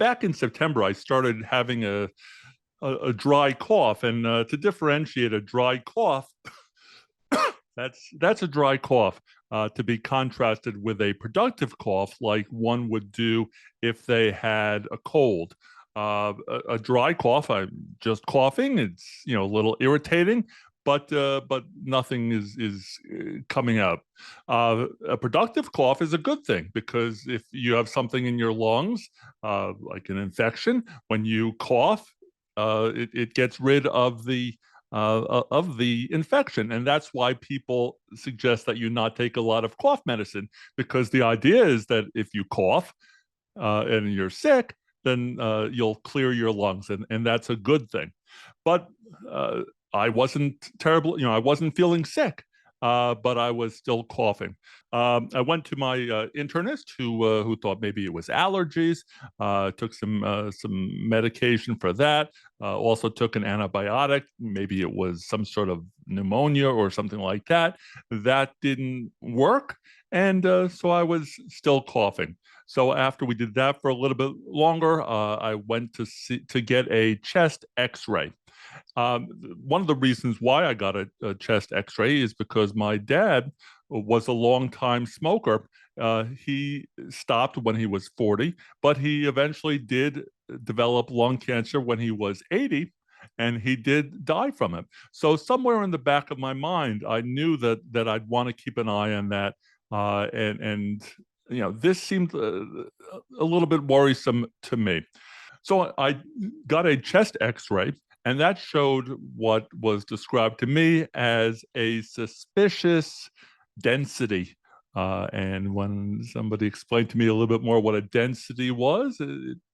back in September, I started having a dry cough, and to differentiate a dry cough, that's a dry cough to be contrasted with a productive cough, like one would do if they had a cold. A dry cough, I'm just coughing. It's a little irritating, but nothing is coming out. A productive cough is a good thing because if you have something in your lungs, like an infection, when you cough, it gets rid of the infection. And that's why people suggest that you not take a lot of cough medicine, because the idea is that if you cough and you're sick, then you'll clear your lungs, and that's a good thing. But uh, I wasn't terrible, I wasn't feeling sick, but I was still coughing. I went to my internist who thought maybe it was allergies. Took some medication for that. Also took an antibiotic. Maybe it was some sort of pneumonia or something like that. That didn't work, and so I was still coughing. So after we did that for a little bit longer, I went to get a chest X-ray. Um, One of the reasons why I got a chest X-ray is because my dad was a longtime smoker. He stopped when he was 40, but he eventually did develop lung cancer when he was 80, and he did die from it. So somewhere in the back of my mind, I knew that I'd want to keep an eye on that, and this seemed a little bit worrisome to me. So I got a chest X-ray, and that showed what was described to me as a suspicious density. And when somebody explained to me a little bit more what a density was,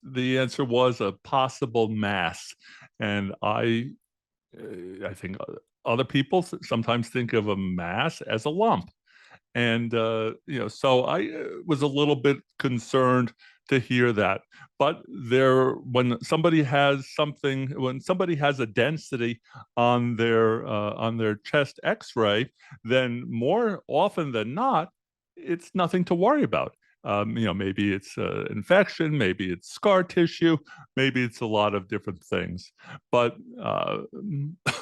the answer was a possible mass. And I think other people sometimes think of a mass as a lump. And so I was a little bit concerned to hear that. But when somebody has something, when somebody has a density on their chest X-ray, then more often than not, it's nothing to worry about. Maybe it's infection, maybe it's scar tissue, maybe it's a lot of different things. But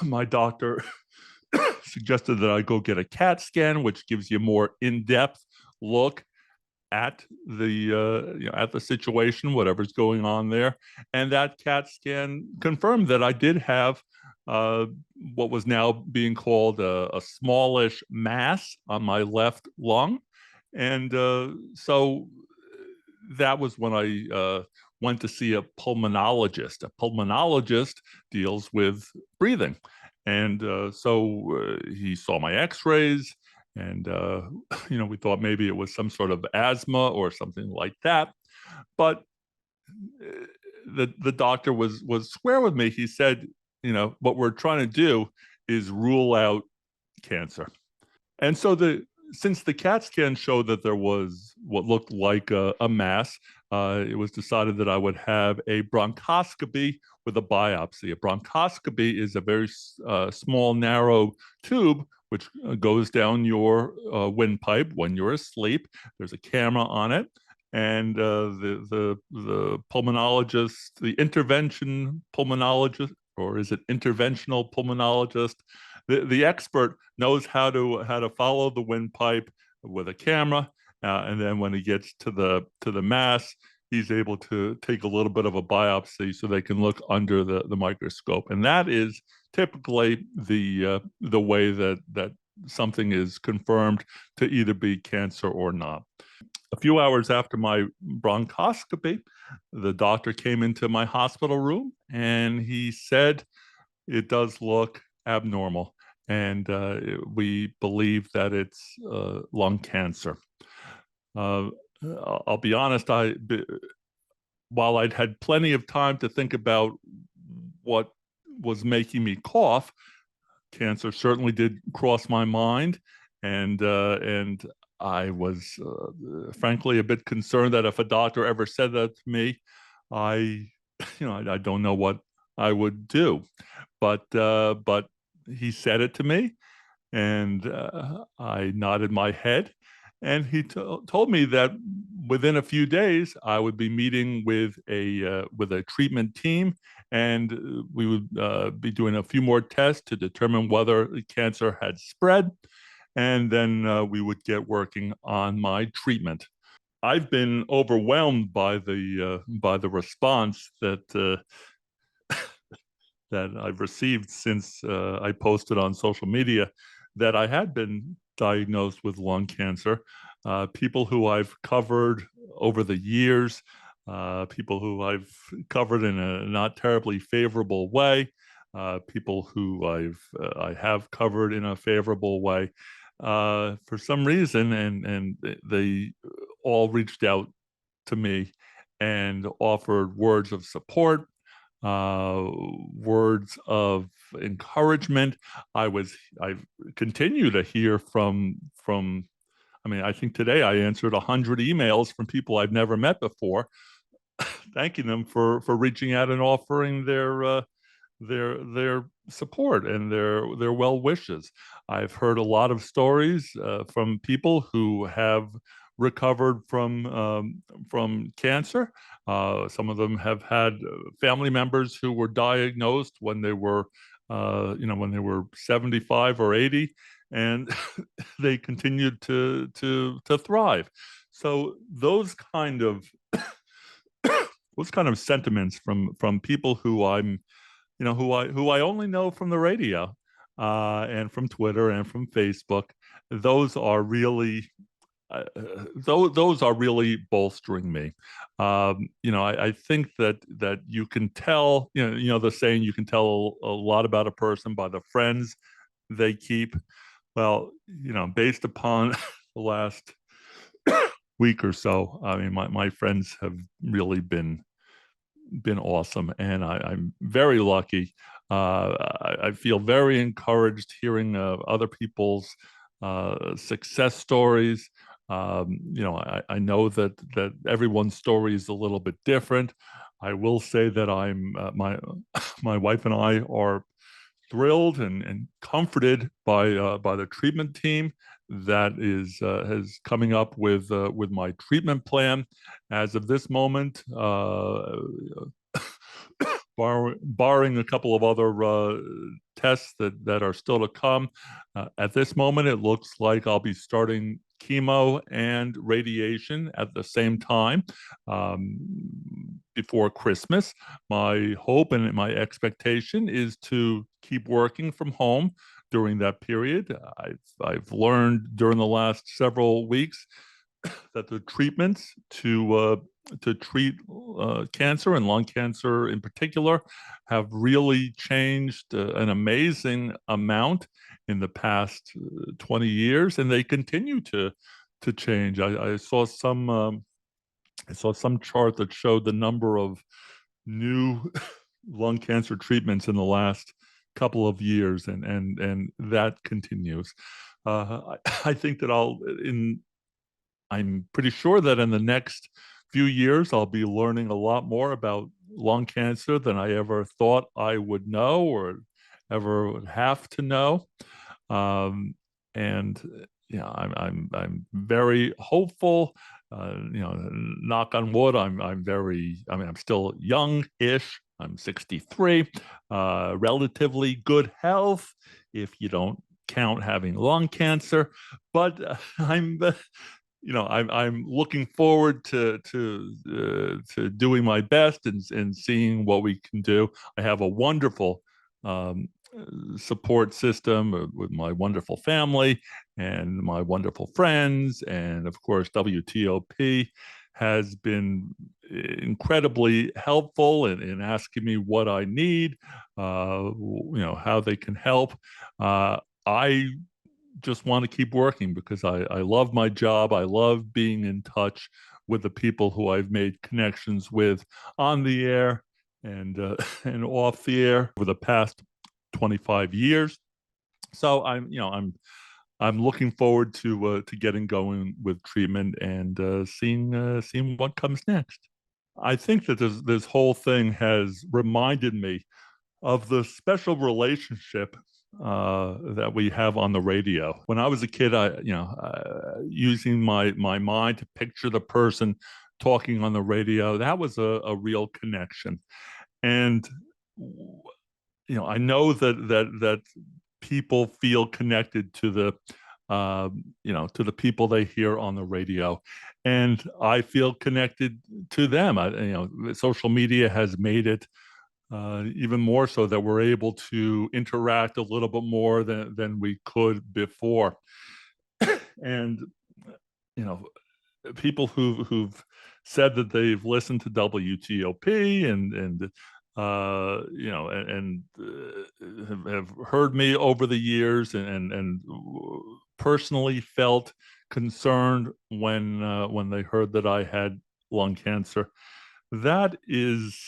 my doctor suggested that I go get a CAT scan, which gives you a more in-depth look at the situation, whatever's going on there. And that CAT scan confirmed that I did have uh, what was now being called a smallish mass on my left lung. And so that was when I went to see a pulmonologist. A pulmonologist deals with breathing. And so he saw my x-rays, and we thought maybe it was some sort of asthma or something like that. But the doctor was square with me. He said, what we're trying to do is rule out cancer. And so since the CAT scan showed that there was what looked like a mass, it was decided that I would have a bronchoscopy with a biopsy. A bronchoscopy is a very small, narrow tube which goes down your windpipe when you're asleep. There's a camera on it, and the pulmonologist, the intervention pulmonologist, or is it interventional pulmonologist? The expert knows how to follow the windpipe with a camera, and then when he gets to the mass, he's able to take a little bit of a biopsy so they can look under the microscope, and that is typically the way that something is confirmed to either be cancer or not. A few hours after my bronchoscopy, the doctor came into my hospital room and he said, "It does look abnormal, and we believe that it's lung cancer." Uh, I'll be honest, while I'd had plenty of time to think about what was making me cough, cancer certainly did cross my mind, and I was frankly a bit concerned that if a doctor ever said that to me, I, I don't know what I would do. But he said it to me, and I nodded my head, and he told me that within a few days I would be meeting with a treatment team, and we would be doing a few more tests to determine whether the cancer had spread, and then we would get working on my treatment. I've been overwhelmed by the response that I've received since I posted on social media that I had been diagnosed with lung cancer. People who I've covered over the years, people who I've covered in a not terribly favorable way, people who I have covered in a favorable way. For some reason, and they all reached out to me and offered words of support, uh, words of encouragement. I continue to hear from. I mean, I think today I answered 100 emails from people I've never met before, thanking them for reaching out and offering their support and their well wishes. I've heard a lot of stories from people who have recovered from cancer. Some of them have had family members who were diagnosed when they were, when they were 75 or 80, and they continued to thrive. So those kind of sentiments from people who I'm who I only know from the radio, and from Twitter and from Facebook. Those are really those are really bolstering me. I think that you can tell. The saying, you can tell a lot about a person by the friends they keep. Well, based upon the last week or so, I mean, my friends have really been awesome, and I'm very lucky. I feel very encouraged hearing other people's success stories. I know that everyone's story is a little bit different. I will say that I'm my wife and I are thrilled and comforted by the treatment team that is coming up with my treatment plan. As of this moment, barring a couple of other tests that are still to come, at this moment it looks like I'll be starting chemo and radiation at the same time, um, before Christmas. My hope and my expectation is to keep working from home during that period. I've learned during the last several weeks that the treatments to treat cancer and lung cancer in particular have really changed an amazing amount in the past 20 years, and they continue to change. I saw some chart that showed the number of new lung cancer treatments in the last couple of years, and that continues. I think that I'm pretty sure that in the next few years I'll be learning a lot more about lung cancer than I ever thought I would know or ever would have to know. Um, and I'm very hopeful. Knock on wood. I mean, I'm still young-ish. I'm 63. Relatively good health, if you don't count having lung cancer. But I'm looking forward to doing my best and seeing what we can do. I have a wonderful um, support system with my wonderful family and my wonderful friends, and of course WTOP has been incredibly helpful in asking me what I need, how they can help. I just want to keep working because I love my job. I love being in touch with the people who I've made connections with on the air and and off the air over the past 25 years. So I'm looking forward to getting going with treatment and seeing what comes next. I think that this whole thing has reminded me of the special relationship that we have on the radio. When I was a kid, using my mind to picture the person talking on the radio, that was a real connection. And I know that people feel connected to the people they hear on the radio, and I feel connected to them. Social media has made it even more so that we're able to interact a little bit more than we could before. And you know, people who've said that they've listened to WTOP have heard me over the years and personally felt concerned when they heard that I had lung cancer. That is,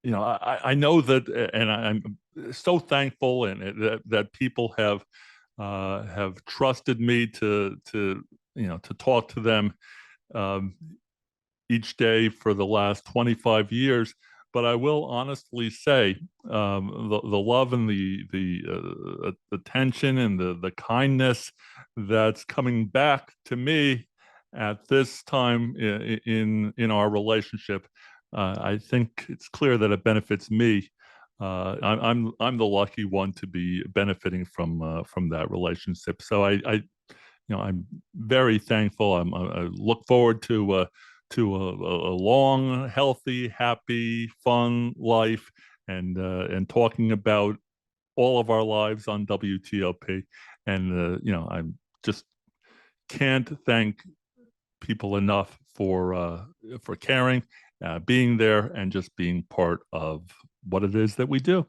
I know that, and I'm so thankful, and that people have trusted me to talk to them um, each day for the last 25 years. But I will honestly say, the love and the attention and the kindness that's coming back to me at this time in our relationship, I think it's clear that it benefits me. I'm the lucky one to be benefiting from that relationship. So I'm very thankful. I look forward to a long, healthy, happy, fun life, and talking about all of our lives on WTOP. And I just can't thank people enough for caring, being there, and just being part of what it is that we do.